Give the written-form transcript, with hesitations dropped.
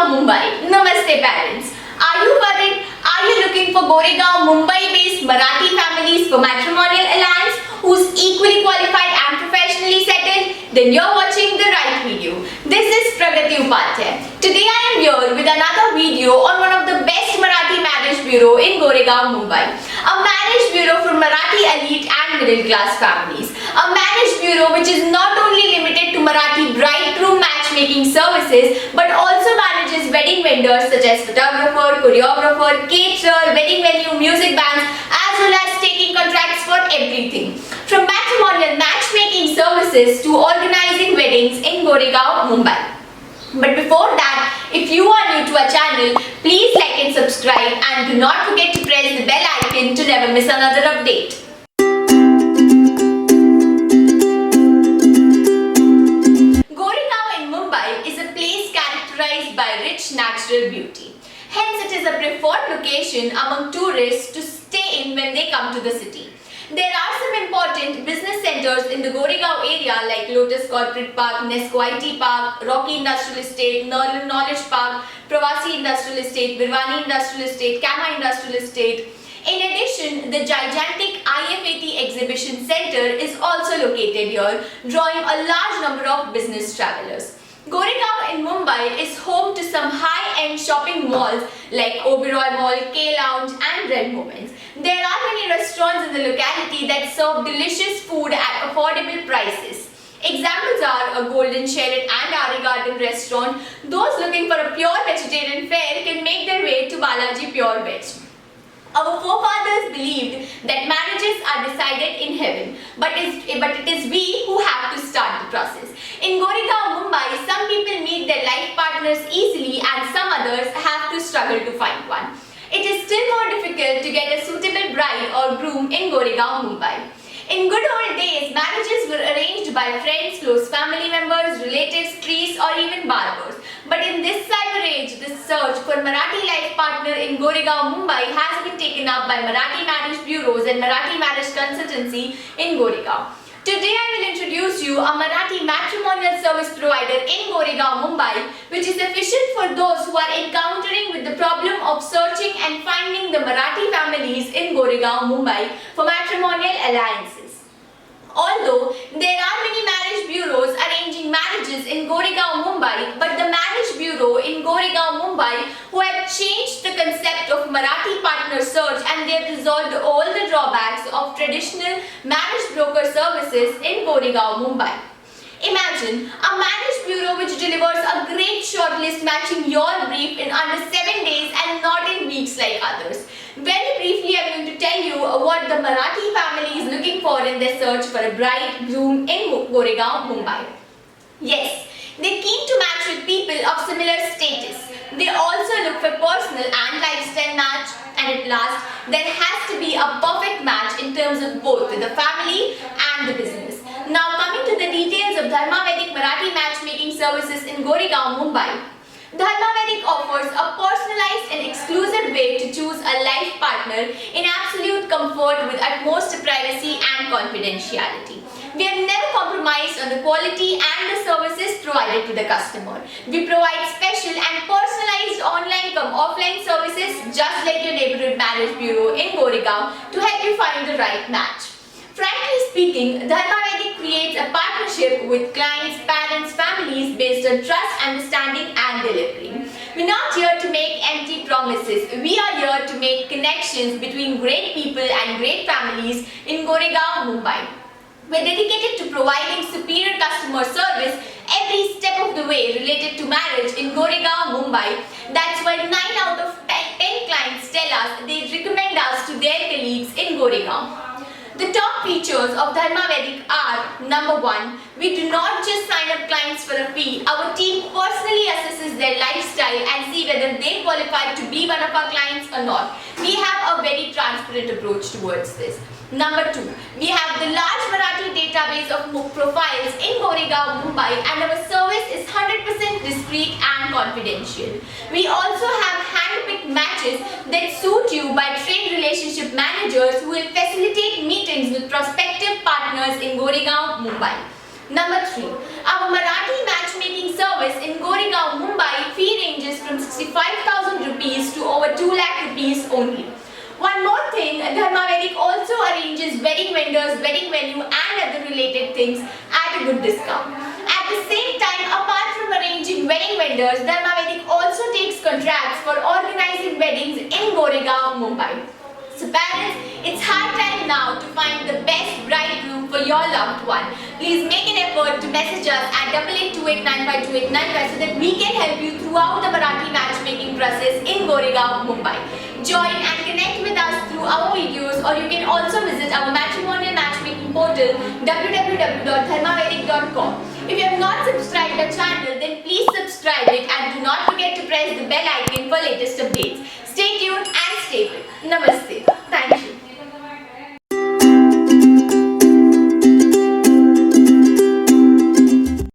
Goregaon, Mumbai. Namaste parents. Are you worried? Are you looking for Goregaon, Mumbai-based Marathi families for matrimonial alliance who's equally qualified and professionally settled? Then you're watching the right video. This is Pragati Upadhyay. Today I am here with another video on one of the best Marathi marriage bureau in Goregaon, Mumbai. A marriage bureau for Marathi elite and middle class families. A marriage bureau which is not only limited to Marathi bridegroom matchmaking services but also manages wedding vendors such as photographer, choreographer, caterer, wedding venue, music bands, as well as taking contracts for everything. From matrimonial matchmaking services to organizing weddings in Goregaon, Mumbai. But before that, if you are new to our channel, please like and subscribe and do not forget to press the bell icon to never miss another update. Goregaon in Mumbai is a place characterized by rich natural beauty. Hence, it is a preferred location among tourists to stay in when they come to the city. There are some important business centers in the Goregaon area like Lotus Corporate Park, Nesco IT Park, Rocky Industrial Estate, Knowledge Park, Pravasi Industrial Estate, Virvani Industrial Estate, Kama Industrial Estate. In addition, the gigantic IFAT Exhibition Center is also located here, drawing a large number of business travelers. Goregaon in Mumbai is home to some high-end shopping malls like Oberoi Mall, K-Lounge and Red Moments. There are many restaurants in the locality that serve delicious food at affordable prices. Examples are a Golden Sheret and Ari Garden restaurant. Those looking for a pure vegetarian fare can make their way to Balaji Pure Veg. Our forefathers believed that marriages are decided in heaven, but it is we who have to start the process. In Goregaon, Mumbai, some people meet their life partners easily and some others have to struggle to find one. It is still more difficult to get a suitable bride or groom in Goregaon, Mumbai. In good old days, marriages were arranged by friends, close family members, relatives, priests or even barbers. But in this cyber age, the search for Marathi life partner in Goregaon, Mumbai has been taken up by Marathi marriage bureaus and Marathi marriage consultancy in Goregaon. Today I will introduce you a Marathi matrimonial service provider in Goregaon, Mumbai, which is efficient for those who are encountering with the problem of searching and finding the Marathi families in Goregaon, Mumbai for matrimonial alliances. Although there are many marriage bureaus arranging marriages in Goregaon, Mumbai, but the marriage bureau in Goregaon, Mumbai who have changed the concept of Marathi partner search and they have resolved all the drawbacks of traditional marriage broker services in Goregaon, Mumbai. Imagine a marriage bureau which delivers a great shortlist matching your brief in under 7 days and not in weeks like others. Very briefly, I am going to tell you what the Marathi family is looking for in their search for a bride groom in Goregaon, Mumbai. Yes, they are keen to match with people of similar status. They also look for personal and lifestyle match, and at last, there has to be a perfect match in terms of both the family and the business. Now coming to the details of Dharma Vedic Marathi matchmaking services in Goregaon, Mumbai. Dharma Vedic offers a personalized and exclusive way to choose a life partner in absolute comfort with utmost privacy and confidentiality. We have never compromised on the quality and the services provided to the customer. We provide special and personalized online cum offline services just like your neighborhood marriage bureau in Goregaon to help you find the right match. Frankly speaking, Dharma Vedic creates a partnership with clients, parents, families based on trust, understanding and delivery. We're not here to make empty promises. We are here to make connections between great people and great families in Goregaon, Mumbai. We're dedicated to providing superior customer service every step of the way related to marriage in Goregaon, Mumbai. That's why 9 out of 10 clients tell us they recommend us to their colleagues in Goregaon. The top features of Dharma Vedic are: number 1, we do not just sign up clients for a fee. Our team personally assesses their lifestyle and see whether they qualify to be one of our clients or not. We have a very transparent approach towards this. Number 2, we have the large Marathi database of profiles in Goregaon, Mumbai, and our service is 100% discreet and confidential. We also have hand-picked matches that suit you by trained relationship managers who will facilitate meetings with prospective partners in Goregaon, Mumbai. Number 3. Our Marathi matchmaking service in Goregaon, Mumbai fee ranges from 65,000 rupees to over 2 lakh rupees only. One more thing, Dharma Vedic also arranges wedding vendors, wedding venue and other related things at a good discount. At the same time, apart from arranging wedding vendors, Dharma Vedic also takes contracts for organizing weddings in Goregaon, Mumbai. So parents, it's high time now to find the best bridegroom for your loved one. Please make an effort to message us at 8828952895 so that we can help you throughout the Marathi matchmaking process in Goregaon, Mumbai. Join and connect with us through our videos, or you can also visit our matrimonial matchmaking portal www.dharmavedic.com. If you have not subscribed our channel, then please subscribe it and do not forget to press the bell icon for latest updates. Stay tuned and stay tuned. Namaste. Thank you.